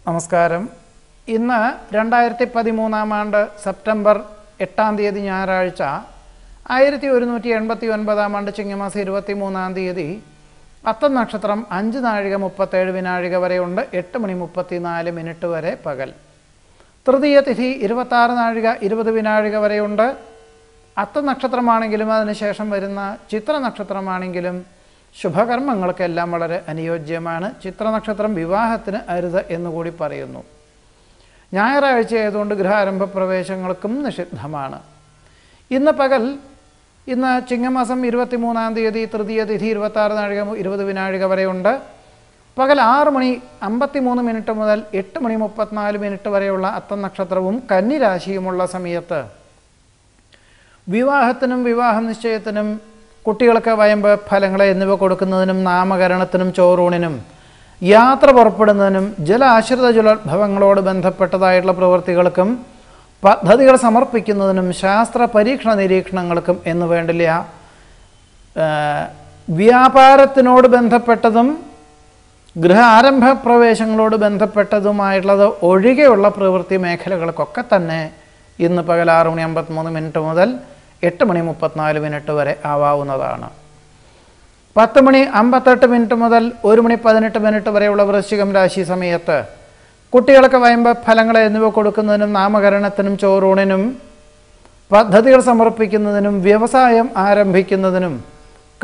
നമസ്കാരം. ഇന്ന് 2013 ആണ്ട് സെപ്റ്റംബർ 8-ാം തീയതി ഞായറാഴ്ച, 1189 ആണ്ട് ചിങ്ങമാസം 23-ാം തീയതി അത്തം നക്ഷത്രം 5 നാഴിക 37 വിനാഴിക വരെയുണ്ട്. 8 മണി 34 മിനിറ്റ് വരെ പകൽ. തൃതീയ തിഥി 26 നാഴിക 20 വിനാഴിക വരെയുണ്ട്. അത്തം നക്ഷത്രമാണെങ്കിലും അതിനുശേഷം വരുന്ന ചിത്ര നക്ഷത്രമാണെങ്കിലും ശുഭകർമ്മങ്ങൾക്കെല്ലാം വളരെ അനുയോജ്യമാണ്. ചിത്രനക്ഷത്രം വിവാഹത്തിന് അരുത് എന്നുകൂടി പറയുന്നു. ഞായറാഴ്ച ആയതുകൊണ്ട് ഗൃഹാരംഭ പ്രവേശങ്ങൾക്കും നിഷിദ്ധമാണ്. ഇന്ന് ചിങ്ങമാസം 23-ാം തീയതി തൃതീയ തിഥി 26 നാഴിക 20 വിനാഴിക വരെയുണ്ട്. പകൽ 6 മണി 53 മിനിറ്റ് മുതൽ 8 മണി 34 മിനിറ്റ് വരെയുള്ള അത്തം നക്ഷത്രവും കന്നിരാശിയുമുള്ള സമയത്ത് വിവാഹത്തിനും വിവാഹ നിശ്ചയത്തിനും കുട്ടികൾക്ക് വയമ്പ് ഫലങ്ങൾ എന്നിവ കൊടുക്കുന്നതിനും നാമകരണത്തിനും ചോറൂണിനും യാത്ര പുറപ്പെടുന്നതിനും ജലാശ്രിത ജലോദ്ഭവങ്ങളോട് ബന്ധപ്പെട്ടതായിട്ടുള്ള പ്രവൃത്തികൾക്കും പദ്ധതികൾ സമർപ്പിക്കുന്നതിനും ശാസ്ത്ര പരീക്ഷണ നിരീക്ഷണങ്ങൾക്കും എന്ന് വേണ്ടില്ല വ്യാപാരത്തിനോട് ബന്ധപ്പെട്ടതും ഗൃഹാരംഭ പ്രവേശങ്ങളോട് ബന്ധപ്പെട്ടതുമായിട്ടുള്ളത് ഒഴികെയുള്ള പ്രവൃത്തി മേഖലകൾക്കൊക്കെ തന്നെ ഇന്ന് പകൽ 6 മണി 53 മിനിറ്റ് മുതൽ 8 മണി 34 മിനിറ്റ് വരെ ആവാവുന്നതാണ്. 10 മണി 58 മിനിറ്റ് മുതൽ 1 മണി 18 മിനിറ്റ് വരെയുള്ള വൃശ്ചികം രാശി സമയത്ത് കുട്ടികൾക്ക് വയമ്പ് ഫലങ്ങൾ എന്നിവ കൊടുക്കുന്നതിനും നാമകരണത്തിനും ചോറൂണിനും പദ്ധതികൾ സമർപ്പിക്കുന്നതിനും വ്യവസായം ആരംഭിക്കുന്നതിനും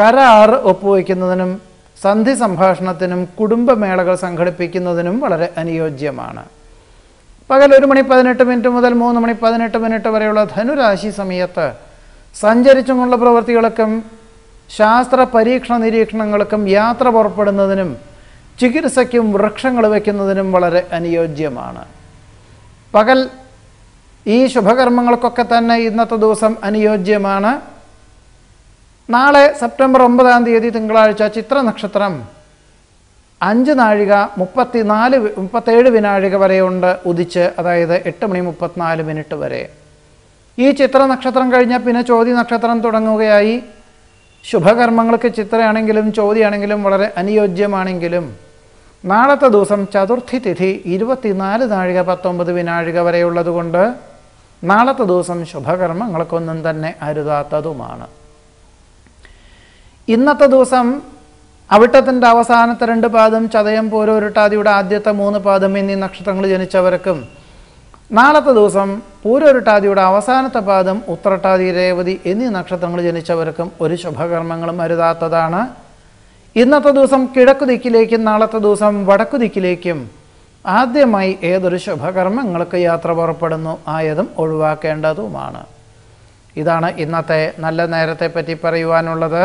കരാർ ഒപ്പുവയ്ക്കുന്നതിനും സന്ധി സംഭാഷണത്തിനും കുടുംബമേളകൾ സംഘടിപ്പിക്കുന്നതിനും വളരെ അനുയോജ്യമാണ്. പകൽ 1 മണി 18 മിനിറ്റ് മുതൽ 3 മണി 18 മിനിറ്റ് വരെയുള്ള ധനുരാശി സമയത്ത് സഞ്ചരിച്ചുമുള്ള പ്രവൃത്തികൾക്കും ശാസ്ത്ര പരീക്ഷണ നിരീക്ഷണങ്ങൾക്കും യാത്ര പുറപ്പെടുന്നതിനും ചികിത്സയ്ക്കും വൃക്ഷങ്ങൾ വയ്ക്കുന്നതിനും വളരെ അനുയോജ്യമാണ്. പകൽ ഈ ശുഭകർമ്മങ്ങൾക്കൊക്കെ തന്നെ ഇന്നത്തെ ദിവസം അനുയോജ്യമാണ്. നാളെ സെപ്റ്റംബർ 9-ാം തീയതി തിങ്കളാഴ്ച ചിത്ര നക്ഷത്രം 5 നാഴിക 37 വിനാഴിക വരെയുണ്ട് ഉദിച്ച്, അതായത് 8 മണി 34 മിനിറ്റ് വരെ. ഈ ചിത്ര നക്ഷത്രം കഴിഞ്ഞാൽ പിന്നെ ചോതി നക്ഷത്രം തുടങ്ങുകയായി. ശുഭകർമ്മങ്ങൾക്ക് ചിത്രയാണെങ്കിലും ചോതിയാണെങ്കിലും വളരെ അനുയോജ്യമാണെങ്കിലും നാളത്തെ ദിവസം ചതുർത്ഥി തിഥി 24 നാഴിക 19 വിനാഴിക വരെയുള്ളതുകൊണ്ട് നാളത്തെ ദിവസം ശുഭകർമ്മങ്ങൾക്കൊന്നും തന്നെ അരുതാത്തതുമാണ്. ഇന്നത്തെ ദിവസം അവിട്ടത്തിൻ്റെ അവസാനത്തെ 2 പാദം, ചതയം പൂരോരുട്ടാതിയുടെ ആദ്യത്തെ 3 പാദം എന്നീ നക്ഷത്രങ്ങൾ ജനിച്ചവർക്കും നാളത്തെ ദിവസം പൂരോരുട്ടാതിയുടെ അവസാനത്തെ പാദം, ഉത്രട്ടാതി, രേവതി എന്നീ നക്ഷത്രങ്ങൾ ജനിച്ചവർക്കും ഒരു ശുഭകർമ്മങ്ങളും അരുതാത്തതാണ്. ഇന്നത്തെ ദിവസം കിഴക്കു ദിക്കിലേക്കും നാളത്തെ ദിവസം വടക്കു ദിക്കിലേക്കും ആദ്യമായി ഏതൊരു ശുഭകർമ്മങ്ങൾക്ക് യാത്ര പുറപ്പെടുന്നു ആയതും ഒഴിവാക്കേണ്ടതുമാണ്. ഇതാണ് ഇന്നത്തെ നല്ല നേരത്തെ പറ്റി പറയുവാനുള്ളത്.